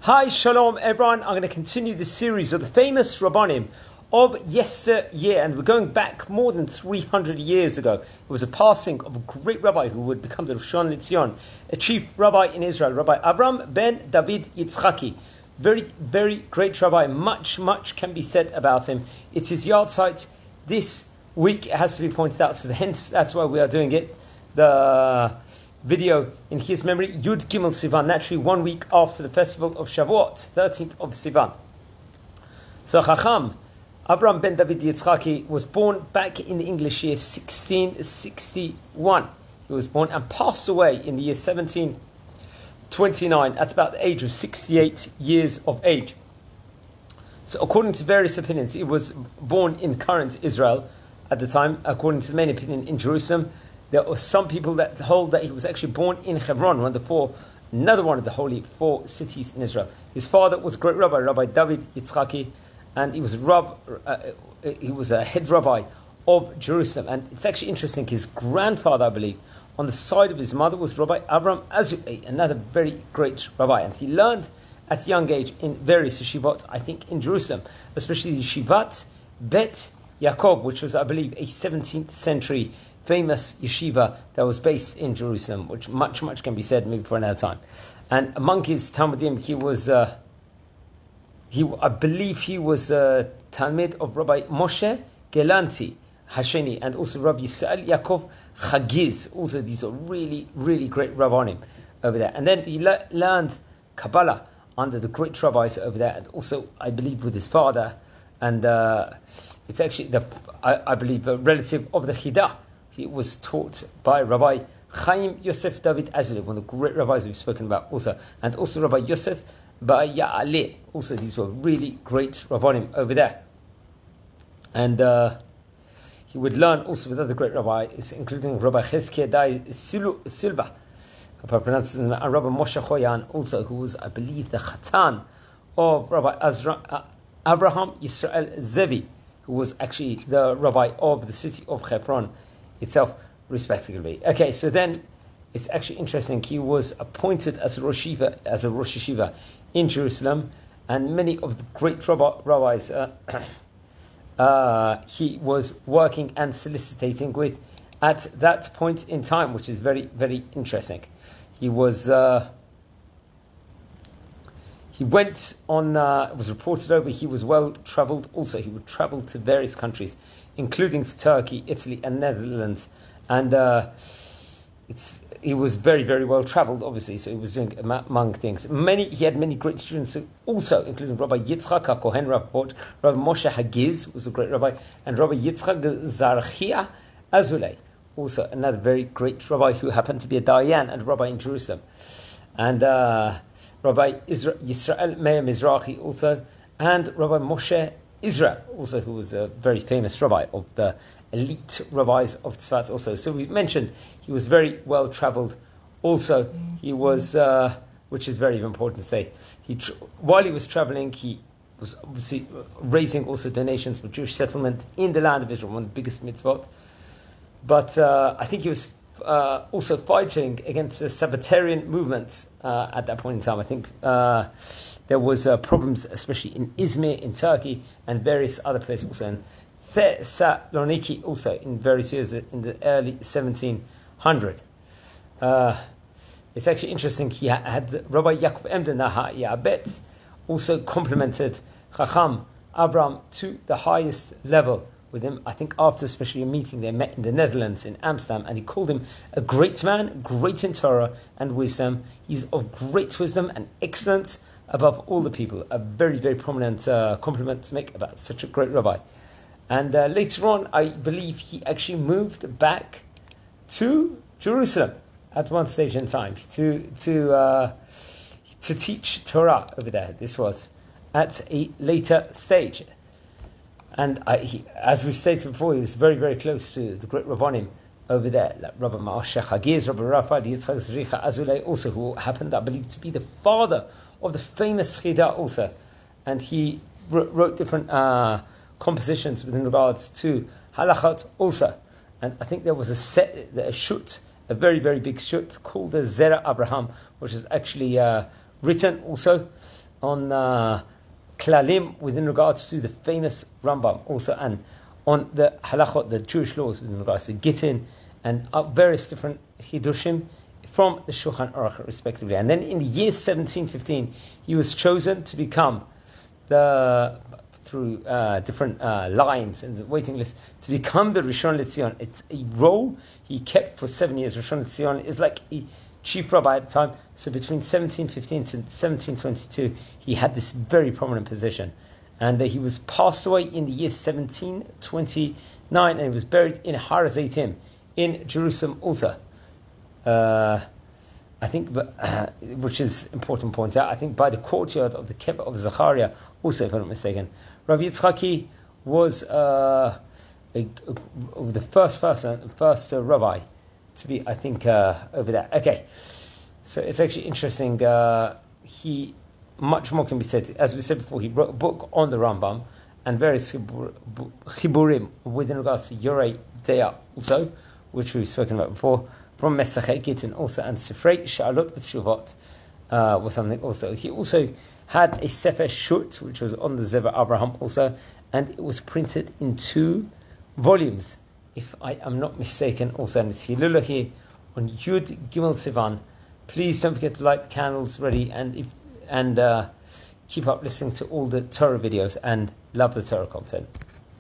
Hi, Shalom, everyone. I'm going to continue the series of the famous Rabbanim of yesteryear, and we're going back more than 300 years ago. It was a passing of a great rabbi who would become the Rav Lציון, a chief rabbi in Israel, Rabbi Avraham ben David Yitzchaki. Very, very great rabbi. Much can be said about him. It's his yahrzeit this week. It has to be pointed out, so hence that's why we are doing it. The video in his memory, Yud Gimel Sivan, naturally 1 week after the festival of Shavuot, 13th of Sivan. So Chacham Avraham ben David Yitzchaki was born back in the English year 1661. He was born and passed away in the year 1729 at about the age of 68 years of age. So according to various opinions, he was born in current Israel at the time. According to the main opinion, in Jerusalem. There are some people that hold that he was actually born in Hebron, another one of the holy four cities in Israel. His father was a great rabbi, Rabbi David Yצחקי, and he was a head rabbi of Jerusalem. And it's actually interesting, his grandfather, I believe, on the side of his mother was Rabbi Avraham Azulay, another very great rabbi. And he learned at a young age in various yeshivot, I think in Jerusalem, especially the yeshivat Bet Yaakov, which was, I believe, a 17th century famous yeshiva that was based in Jerusalem, which much can be said maybe for another time. And among his Talmudim, he was a Talmid of Rabbi Moshe Gelanti Hasheni, and also Rabbi Yisrael Yaakov Chagiz. Also, these are really great rabbanim over there. And then he learned Kabbalah under the great rabbis over there, and also, I believe, with his father. And it's actually I believe a relative of the Chidah. He was taught by Rabbi Chaim Yosef David Azulay, one of the great rabbis we've spoken about also, and also Rabbi Yosef Bar Ya'aleh. Also, these were really great rabbanim over there. And he would learn also with other great rabbis, including Rabbi Cheskia Dai Silva, if I pronounce his name, and Rabbi Moshe Choyan, also, who was, I believe, the Chatan of Rabbi Abraham Yisrael Zevi, who was actually the rabbi of the city of Hebron itself, respectively. Okay, so then it's actually interesting. He was appointed as a Rosh Yeshiva in Jerusalem, and many of the great rabbis he was working and soliciting with at that point in time, which is very interesting. He was he went on. It was reported over. He was well traveled. Also, he would travel to various countries, including to Turkey, Italy, and Netherlands. And he was very well traveled, obviously. So he was doing among things. He had many great students, also including Rabbi Yitzchak Kohen Rapport, Rabbi Moshe Hagiz was a great rabbi, and Rabbi Yitzchak Zarchia Azulay, also another very great rabbi who happened to be a Dayan and rabbi in Jerusalem, and Rabbi Yisrael Meir Mizrahi also, and Rabbi Moshe Israel also, who was a very famous rabbi of the elite rabbis of Tzfat also. So we mentioned he was very well traveled. Also, he was, which is very important to say, while he was traveling, he was obviously raising also donations for Jewish settlement in the land of Israel, one of the biggest mitzvot. But I think he was also fighting against the Sabbatarian movement at that point in time. I think there was problems, especially in Izmir, in Turkey, and various other places also, in Thessaloniki also, in various years in the early 1700s. It's actually interesting, he had Rabbi Yaakov Emden Ya'abetz also complimented Chacham Abraham to the highest level with him. I think after especially a meeting they met in the Netherlands, in Amsterdam, and he called him a great man, great in Torah and wisdom. He's of great wisdom and excellence above all the people. A very prominent compliment to make about such a great rabbi. And later on, I believe he actually moved back to Jerusalem at one stage in time to teach Torah over there. This was at a later stage. And as we stated before, he was very close to the great Rabbanim over there, like Rabbi Moshe Chagiz, Rabbi Raphael Yitzchak Zricha Azulay, also, who happened, I believe, to be the father of the famous Chidah also. And he wrote different compositions within regards to halachot also. And I think there was a shut, a very big shut called the Zera Avraham, which is actually written also on Klalim within regards to the famous Rambam, also, and on the halachot, the Jewish laws within regards to Gittin, and various different Hidushim from the Shulchan Aruch, respectively. And then in the year 1715, he was chosen to become through different lines in the waiting list, to become the Rishon Lezion. It's a role he kept for 7 years. Rishon Lezion is like a chief rabbi at the time. So between 1715 to 1722, he had this very prominent position. And he was passed away in the year 1729, and he was buried in Har Zaitim in Jerusalem also. I think, which is important to point out, I think by the courtyard of the Kibbutz of Zachariah, also, if I'm not mistaken. Rabbi Yitzchaki was the first rabbi to be, I think, over there. Okay, so it's actually interesting. Much more can be said. As we said before, he wrote a book on the Rambam and various chiburim within regards to Yorei Deya also, which we've spoken about before, from Mesachei Gittin also, and Sifrei Sha'alot V'Tshuvot was something also. He also had a Sefer Shut, which was on the Rdbbi Avraham also, and it was printed in 2 volumes, if I am not mistaken also, and it's Hilula here on Yud Gimel Sivan. Please don't forget to light the candles ready, and keep up listening to all the Torah videos and love the Torah content.